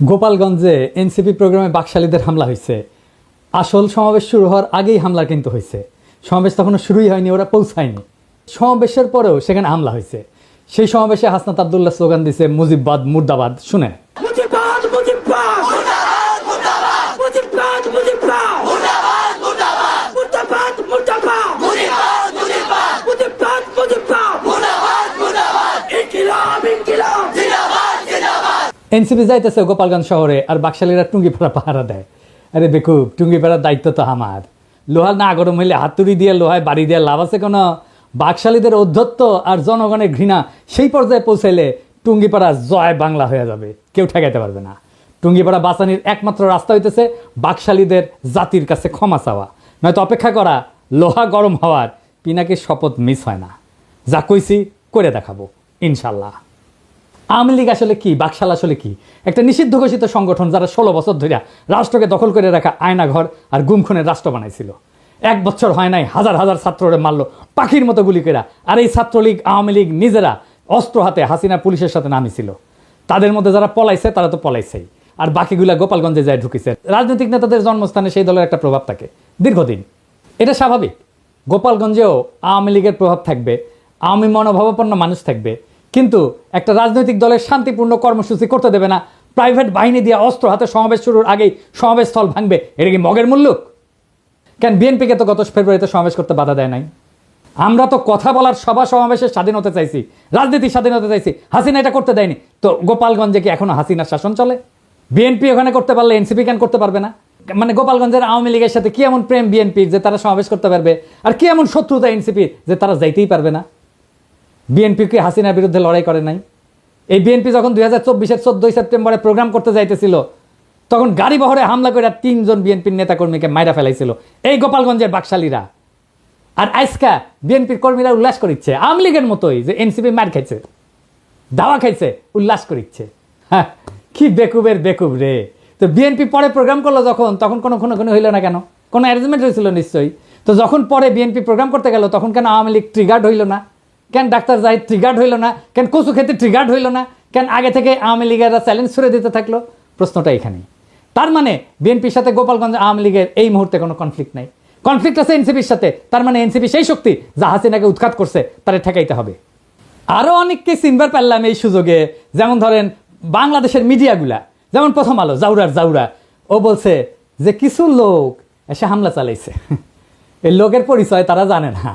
গোপালগঞ্জে এনসিপি প্রোগ্রামে বাকশালীদের হামলা হয়েছে। আসল সমাবেশ শুরু হওয়ার আগেই হামলা কিন্তু হয়েছে। সমাবেশ তখনও শুরুই হয়নি, ওরা পৌঁছায়নি। সমাবেশের পরেও সেখানে হামলা হয়েছে। সেই সমাবেশে হাসনাত আব্দুল্লাহ স্লোগান দিছে মুজিববাদ মুর্দাবাদ। শুনে এনসিপি যাইতেছে গোপালগঞ্জ শহরে, আর বাকশালীরা টুঙ্গিপাড়া পাহারা দেয়। আরে বেকুব, টুঙ্গিপাড়ার দায়িত্ব তো আমার। লোহা না গরম হইলে হাতুড়ি দিয়ে লোহায় বাড়ি দিয়ে লাভ আছে কোনো? বাকশালীদের অধ্যত্ব আর জনগণের ঘৃণা সেই পর্যায়ে পৌঁছাইলে টুঙ্গিপাড়া জয় বাংলা হয়ে যাবে, কেউ ঠেকাইতে পারবে না। টুঙ্গিপাড়া বাঁচানির একমাত্র রাস্তা হইতেছে বাকশালীদের জাতির কাছে ক্ষমা চাওয়া, নয়তো অপেক্ষা করা লোহা গরম হওয়ার। পিনাকির শপথ মিস হয় না, যা কইছি করে দেখাবো ইনশাল্লাহ। আওয়ামী লীগ আসলে কি, বাকশাল আসলে কি? একটা নিষিদ্ধ ঘোষিত সংগঠন যারা 16 বছর ধরে রাষ্ট্রকে দখল করে রাখা আয়নাঘর আর গুমখুনের রাষ্ট্র বানাইছিল। 1 বছর হয় নাই হাজার হাজার ছাত্ররে মারলো পাখির মতো গুলি করে। আর এই ছাত্রলীগ আওয়ামী লীগ নিজেরা অস্ত্র হাতে হাসিনা পুলিশের সাথে নামিছিল। তাদের মধ্যে যারা পলাইছে তারা তো পলাইছেই, আর বাকিগুলা গোপালগঞ্জে যায় ঢুকেছে। রাজনৈতিক নেতাদের জন্মস্থানে সেই দলের একটা প্রভাব থাকে দীর্ঘদিন, এটা স্বাভাবিক। গোপালগঞ্জেও আওয়ামী লীগের প্রভাব থাকবে, আওয়ামী মনোভাবাপন্ন মানুষ থাকবে, কিন্তু একটা রাজনৈতিক দলের শান্তিপূর্ণ কর্মসূচি করতে দেবে না। প্রাইভেট বাহিনী দিয়ে অস্ত্র হাতে সমাবেশ শুরুর আগেই সমাবেশ স্থল ভাঙবে, এটা কি মগের মুল্লুক? কেন বিএনপিকে তো গত ফেব্রুয়ারিতে সমাবেশ করতে বাধা দেয় নাই? আমরা তো কথা বলার সভা সমাবেশের স্বাধীনতা চাইছি, রাজনীতির স্বাধীনতা চাইছি, হাসিনা এটা করতে দেয়নি। তো গোপালগঞ্জে কি এখনো হাসিনার শাসন চলে? বিএনপি ওখানে করতে পারলে এনসিপি কেন করতে পারবে না? মানে গোপালগঞ্জের আওয়ামী লীগের সাথে কি এমন প্রেম বিএনপির যে তারা সমাবেশ করতে পারবে, আর কি এমন শত্রুতা এনসিপির যে তারা যাইতেই পারবে না? বিএনপি কি হাসিনার বিরুদ্ধে লড়াই করে নাই? এই বিএনপি যখন 2024-এর 14 সেপ্টেম্বরে প্রোগ্রাম করতে যাইতেছিল, তখন গাড়ি বহরে হামলা করে 3 জন বিএনপির নেতাকর্মীকে মাইরা ফেলাইছিল এই গোপালগঞ্জের বাকশালীরা। আর আজকা বিএনপির কর্মীরা উল্লাস করিচ্ছে আওয়ামী লীগের মতোই, যে এনসিপি মার খাইছে, দাওয়া খাইছে, উল্লাস করিচ্ছে। হ্যাঁ, কি বেকুবের বেকুব রে। তো বিএনপি পরে প্রোগ্রাম করলো যখন, তখন কোনো হইল না কেন? কোনো অ্যারেঞ্জমেন্ট হয়েছিল নিশ্চয়ই। তো যখন পরে বিএনপি প্রোগ্রাম করতে গেল, তখন কেন আওয়ামী লীগ ট্রিগার্ড হইল না? কেন ডাক্তার জাহিদ ট্রিগার্ড হইল না? কেন কচু খেতে ট্রিগার্ড হইল না? কেন আগে থেকে আওয়ামী লীগেরা চ্যালেঞ্জ ছুড়ে দিতে থাকলো? প্রশ্নটা এখানেই। তার মানে বিএনপির সাথে গোপালগঞ্জ আওয়ামী লীগের এই মুহূর্তে কোনো কনফ্লিক্ট নাই, কনফ্লিক্ট আছে এনসিপির সাথে। তার মানে এনসিপি সেই শক্তি যা হাসিনাকে উৎখাত করছে, তারা ঠেকাইতে হবে। আরও অনেককে চিনবার পারলাম এই সুযোগে, যেমন ধরেন বাংলাদেশের মিডিয়াগুলা, যেমন প্রথম আলো, জাউরা ও বলছে যে কিছু লোক এসে হামলা চালাইছে। এই লোকের পরিচয় তারা জানে না।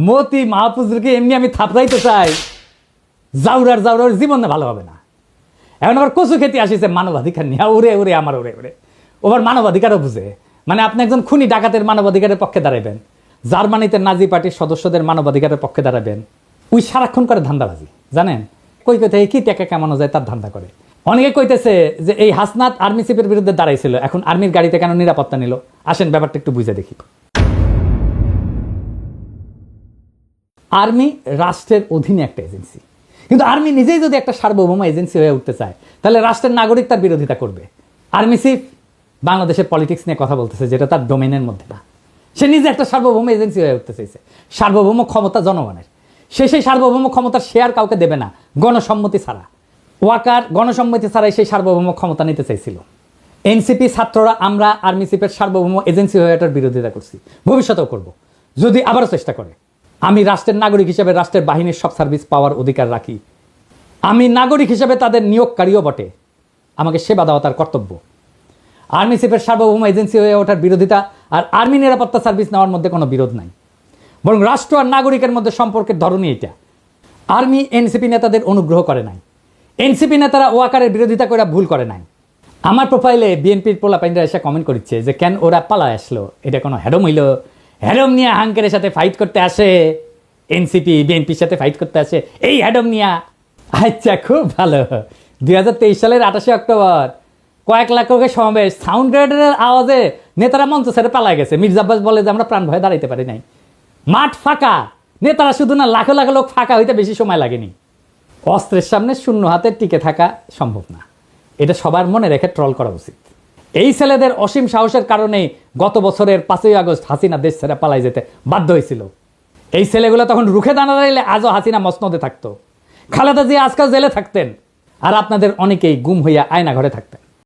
মতি মাহফুজকে এমনি আমি থাপড়াইতে চাই, জাউরার জীবন ভালো হবে না। এখন আবার কচু খেতে আসিছে মানবাধিকার নিয়ে, ওরে আমার ওরে ওবার মানবাধিকারও বুঝে। মানে আপনি একজন খুনি ডাকাতের মানবাধিকারের পক্ষে দাঁড়াবেন, জার্মানিতে নাজি পার্টির সদস্যদের মানবাধিকারের পক্ষে দাঁড়াবেন। ওই সারাক্ষণ করে ধান্দাবাজি, জানেন? কই থেকে কি টাকা কামানো যায় তার ধান্দা করে। অনেকে কইতেছে যে এই হাসনাত আর্মি চিফের বিরুদ্ধে দাঁড়াইছিল, এখন আর্মির গাড়িতে কেন নিরাপত্তা নিল? আসেন ব্যাপারটা একটু বুঝে দেখি। আর্মি রাষ্ট্রের অধীনে একটা এজেন্সি, কিন্তু আর্মি নিজেই যদি একটা সার্বভৌম এজেন্সি হয়ে উঠতে চায়, তাহলে রাষ্ট্রের নাগরিক তার বিরোধিতা করবে। আর্মি চিফ বাংলাদেশের পলিটিক্স নিয়ে কথা বলতেছে, যেটা তার ডোমেনের মধ্যে না। সে নিজে একটা সার্বভৌম এজেন্সি হয়ে উঠতে চাইছে। সার্বভৌম ক্ষমতা জনগণের, সেই সার্বভৌম ক্ষমতার শেয়ার কাউকে দেবে না গণসম্মতি ছাড়া। ওয়াকার গণসম্মতি ছাড়াই সেই সার্বভৌম ক্ষমতা নিতে চাইছিল। এনসিপি ছাত্ররা আমরা আর্মি চিফের সার্বভৌম এজেন্সি হয়ে এটার বিরোধিতা করছি, ভবিষ্যতেও করব যদি আবারও চেষ্টা করে। আমি রাষ্ট্রের নাগরিক হিসেবে রাষ্ট্রের বাহিনীর সব সার্ভিস পাওয়ার অধিকার রাখি। আমি নাগরিক হিসেবে তাদের নিয়োগকারীও বটে, আমাকে সেবা দেওয়া তার কর্তব্য। আর্মি চিফের সার্বভৌম এজেন্সি হয়ে ওঠার বিরোধিতা আর আর্মি নিরাপত্তা সার্ভিস নেওয়ার মধ্যে কোনো বিরোধ নাই, বরং রাষ্ট্র আর নাগরিকের মধ্যে সম্পর্কের ধরনই এটা। আর্মি এনসিপি নেতাদের অনুগ্রহ করে নাই, এনসিপি নেতারা ওয়াকারের বিরোধিতা করে ভুল করে নাই। আমার প্রোফাইলে বিএনপির পোলাপাইনরা এসে কমেন্ট করছে যে কেন ওরা পালায় আসলো, এটা কোনো হ্যাডম হইল? হ্যাডম নিয়ে হাঙ্কের সাথে ফাইট করতে আসে এনসিপি, বিএনপির সাথে ফাইট করতে আসে এই হ্যাডম নিয়া। আচ্ছা, খুব ভালো। 2023 সালের 28 অক্টোবর কয়েক লাখ লোকের সমাবেশ, সাউন্ড গ্রেডারের আওয়াজে নেতারা মঞ্চ ছেড়ে পালায় গেছে। মির্জা আব্বাস বলে যে আমরা প্রাণ ভয়ে দাঁড়াইতে পারি নাই। মাঠ ফাঁকা, নেতারা শুধু না লাখো লাখো লোক ফাঁকা হইতে বেশি সময় লাগেনি। অস্ত্রের সামনে শূন্য হাতে টিকে থাকা সম্ভব না, এটা সবার মনে রেখে ট্রল করা উচিত। এই ছেলেদের অসীম সাহসের কারণেই গত বছরের 5ই আগস্ট হাসিনা দেশ ছেড়ে পালাই যেতে বাধ্য হয়েছিল। এই ছেলেগুলো তখন রুখে দাঁড়াইলে আজও হাসিনা মসনদে থাকতো, খালেদা জিয়া আজকাল জেলে থাকতেন। আর আপনাদের অনেকেই গুম হইয়া আয়না ঘরে থাকতেন।